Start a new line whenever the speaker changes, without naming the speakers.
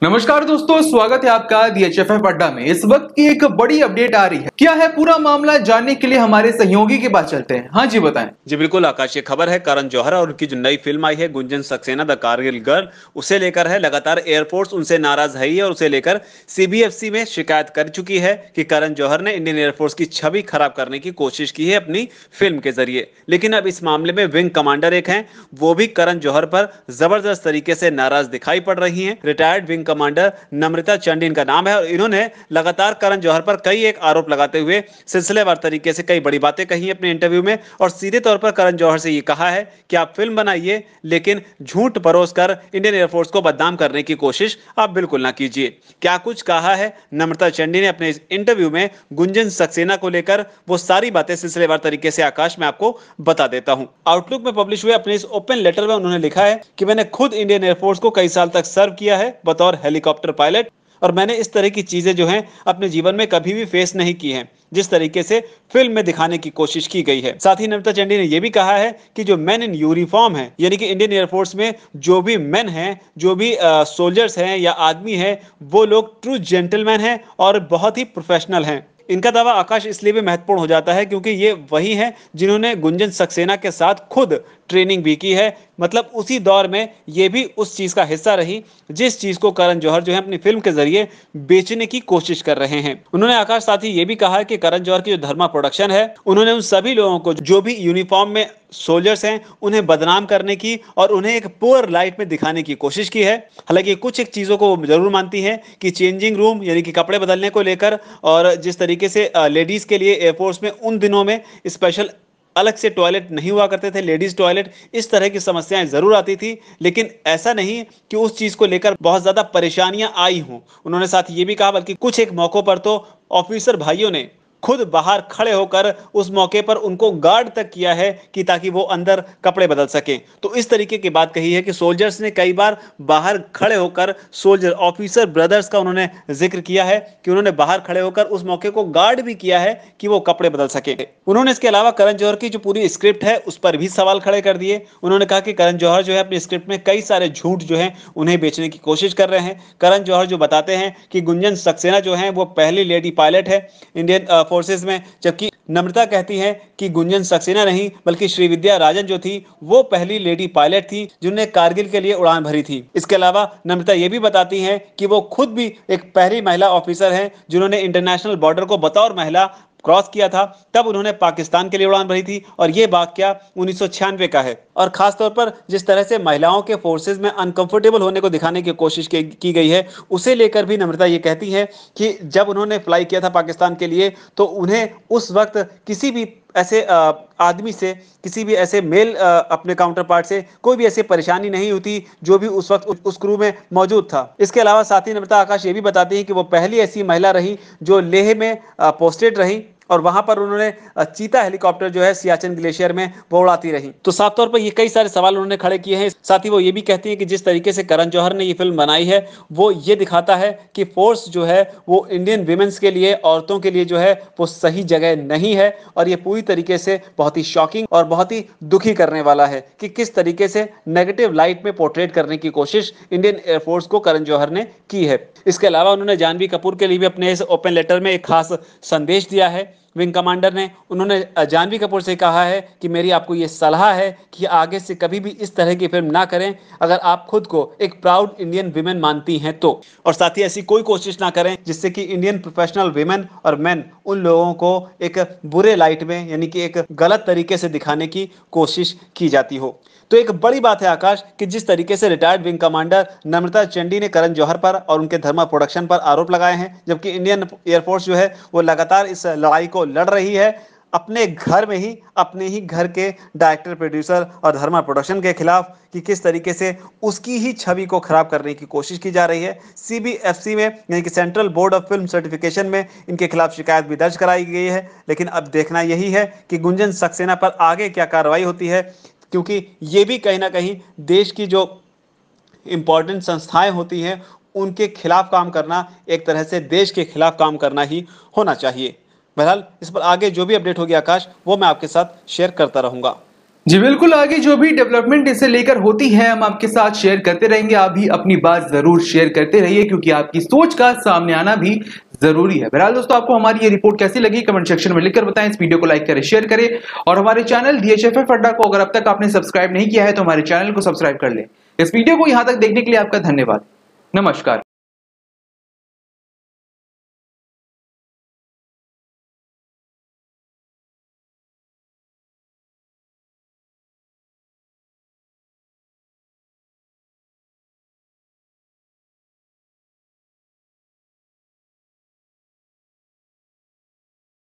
नमस्कार दोस्तों, स्वागत है आपका DHFF अड्डा में। इस वक्त की एक बड़ी अपडेट आ रही है। क्या है पूरा मामला, जानने के लिए हमारे सहयोगी के पास चलते हैं। हाँ जी, बताएं।
जी बिल्कुल आकाश, ये खबर है करण जौहर और उनकी जो नई फिल्म आई है गुंजन सक्सेना द कारगिल गर्ल, उसे लेकर है। लगातार एयरफोर्स उनसे नाराज है ही और उसे लेकर CBFC में शिकायत कर चुकी है कि करण जौहर ने इंडियन एयरफोर्स की छवि खराब करने की कोशिश की है अपनी फिल्म के जरिए। लेकिन अब इस मामले में विंग कमांडर एक हैं, वो भी करण जौहर पर जबरदस्त तरीके से नाराज दिखाई पड़ रही हैं। रिटायर्ड विंग कमांडर नम्रता चंडी इनका नाम है और इन्होंने लगातार करण जौहर पर कई एक आरोप लगाते हुए सिलसिलेवार तरीके से कई बड़ी बातें कही अपने इंटरव्यू में और सीधे तौर पर करण जौहर से ये कहा है कि आप फिल्म बनाइए, लेकिन झूठ परोसकर इंडियन एयरफोर्स को बदनाम करने की कोशिश आप बिल्कुल ना कीजिए। क्या कुछ कहा है नम्रता चंडी ने अपने इस इंटरव्यू में गुंजन सक्सेना को लेकर, वो सारी बातें सिलसिलेवार तरीके से आकाश में आपको बता देता हूं। आउटलुक में पब्लिश हुए अपने इस ओपन लेटर में उन्होंने लिखा है कि मैंने खुद इंडियन एयरफोर्स को कई साल तक सर्व किया है बतौर हेलीकॉप्टर पायलट, और मैंने इस तरह की चीजें जो हैं अपने जीवन में कभी भी फेस नहीं की हैं जिस तरीके से फिल्म में दिखाने की कोशिश की गई है। साथ ही नम्रता चंडी ने यह भी कहा है कि जो मैन इन यूनिफॉर्म है, यानी कि इंडियन एयरफोर्स में जो भी मैन हैं, जो भी सोल्जर्स हैं या आदमी हैं, वो लोग ट्रू जेंटलमैन हैं और बहुत ही प्रोफेशनल हैं। इनका दावा आकाश इसलिए भी महत्वपूर्ण हो जाता है क्योंकि ये वही हैं जिन्होंने गुंजन सक्सेना के साथ खुद ट्रेनिंग भी की है। मतलब उसी दौर में ये भी उस चीज का हिस्सा रही जिस चीज को करण जौहर जो है अपनी फिल्म के जरिए बेचने की कोशिश कर रहे हैं। उन्होंने आकाश साथ ही ये भी कहा कि करण जौहर की जो धर्मा प्रोडक्शन है, उन्होंने उन सभी लोगों को जो भी यूनिफॉर्म में सोल्जर्स हैं उन्हें बदनाम करने की और उन्हें एक पुअर लाइट में दिखाने की कोशिश की है। हालांकि कुछ एक चीजों को वो जरूर मानती है कि चेंजिंग रूम यानी कि कपड़े बदलने को लेकर और जिस तरीके से लेडीज के लिए एयरफोर्स में उन दिनों में स्पेशल अलग से टॉयलेट नहीं हुआ करते थे, लेडीज टॉयलेट, इस तरह की समस्याएं जरूर आती थी, लेकिन ऐसा नहीं कि उस चीज को लेकर बहुत ज्यादा परेशानियां आई हों। उन्होंने साथ ये भी कहा बल्कि कुछ एक मौकों पर तो ऑफिसर भाइयों ने खुद बाहर खड़े होकर उस मौके पर उनको गार्ड तक किया है कि ताकि वो अंदर कपड़े बदल सकें। तो इस तरीके की बात कही है कि सोल्जर्स ने कई बार बाहर खड़े होकर, सोल्जर ऑफिसर ब्रदर्स का उन्होंने जिक्र किया है कि उन्होंने बाहर खड़े होकर उस मौके को गार्ड भी किया है कि वो कपड़े बदल सके। उन्होंने इसके अलावा करण जौहर की जो पूरी स्क्रिप्ट है उस पर भी सवाल खड़े कर दिए। उन्होंने कहा कि करण जौहर जो है अपनी स्क्रिप्ट में कई सारे झूठ जो है उन्हें बेचने की कोशिश कर रहे हैं। करण जौहर जो बताते हैं कि गुंजन सक्सेना जो है वो पहली लेडी पायलट है इंडियन फोर्सेस में, जबकि नम्रता कहती है कि गुंजन सक्सेना नहीं बल्कि श्रीविद्या राजन जो थी वो पहली लेडी पायलट थी जिन्होंने कारगिल के लिए उड़ान भरी थी। इसके अलावा नम्रता ये भी बताती हैं कि वो खुद भी एक पहली महिला ऑफिसर हैं जिन्होंने इंटरनेशनल बॉर्डर को बतौर महिला क्रॉस किया था, तब उन्होंने पाकिस्तान के लिए उड़ान भरी थी और यह वाकया 1996 का है। और खास तौर पर जिस तरह से महिलाओं के फोर्सेज में अनकंफर्टेबल होने को दिखाने की कोशिश की गई है, उसे लेकर भी नम्रता ये कहती है कि जब उन्होंने फ्लाई किया था पाकिस्तान के लिए तो उन्हें उस वक्त किसी भी ऐसे आदमी से, किसी भी ऐसे मेल अपने काउंटर पार्ट से कोई भी ऐसी परेशानी नहीं होती जो भी उस वक्त उस क्रू में मौजूद था। इसके अलावा साथी नम्रता आकाश ये भी बताती है कि वो पहली ऐसी महिला रही जो लेह में पोस्टेड रही और वहां पर उन्होंने चीता हेलीकॉप्टर जो है सियाचिन ग्लेशियर में वो उड़ाती रही। तो साफ तौर पर ये कई सारे सवाल उन्होंने खड़े किए हैं। साथ ही वो ये भी कहती है कि जिस तरीके से करण जौहर ने ये फिल्म बनाई है वो ये दिखाता है कि फोर्स जो है वो इंडियन विमेंस के लिए, औरतों के लिए जो है वो सही जगह नहीं है। और ये पूरी तरीके से बहुत ही शॉकिंग और बहुत ही दुखी करने वाला है कि किस तरीके से नेगेटिव लाइट में पोर्ट्रेट करने की कोशिश इंडियन एयरफोर्स को करण जौहर ने की है। इसके अलावा उन्होंने जानवी कपूर के लिए भी अपने इस ओपन लेटर में एक खास संदेश दिया है। विंग कमांडर ने, उन्होंने जानवी कपूर से कहा है कि मेरी आपको यह सलाह है कि आगे से कभी भी इस तरह की फिल्म ना करें अगर आप खुद को एक प्राउड इंडियन विमेन मानती हैं तो, और साथ ही ऐसी कोई कोशिश ना करें जिससे कि इंडियन प्रोफेशनल विमेन और मेन उन लोगों को एक बुरे लाइट में यानी कि एक गलत तरीके से दिखाने की कोशिश की जाती हो। तो एक बड़ी बात है आकाश कि जिस तरीके से रिटायर्ड विंग कमांडर नम्रता चंडी ने करण जौहर पर और उनके धर्मा प्रोडक्शन पर आरोप लगाए हैं, जबकि इंडियन एयरफोर्स जो है वो लगातार इस लड़ाई को लड़ रही है अपने घर में ही, अपने ही घर के डायरेक्टर, प्रोड्यूसर और धर्मा प्रोडक्शन के खिलाफ, कि किस तरीके से उसकी ही छवि को खराब करने की कोशिश की जा रही है। CBFC में यानी कि central board of film certification में इनके खिलाफ शिकायत भी दर्ज कराई गई है। लेकिन अब देखना यही है कि गुंजन सक्सेना पर आगे क्या कार्रवाई होती है, क्योंकि ये भी कहीं ना कहीं देश की जो इंपॉर्टेंट संस्थाएं होती हैं उनके खिलाफ काम करना एक तरह से देश के खिलाफ काम करना ही होना चाहिए। बहरहाल इस पर आगे जो भी अपडेट होगी आकाश, वो मैं आपके साथ शेयर करता रहूंगा।
जी बिल्कुल, आगे जो भी डेवलपमेंट इसे लेकर होती है हम आपके साथ शेयर करते रहेंगे। आप भी अपनी बात जरूर शेयर करते रहिए क्योंकि आपकी सोच का सामने आना भी जरूरी है। बहरहाल दोस्तों, आपको हमारी ये रिपोर्ट कैसी लगी कमेंट सेक्शन में लिखकर बताएं। इस वीडियो को लाइक करें, शेयर करें और हमारे चैनल DHFF अड्डा को अगर अब तक आपने सब्सक्राइब नहीं किया है तो हमारे चैनल को सब्सक्राइब कर लें। इस वीडियो को यहां तक देखने के लिए आपका धन्यवाद। नमस्कार।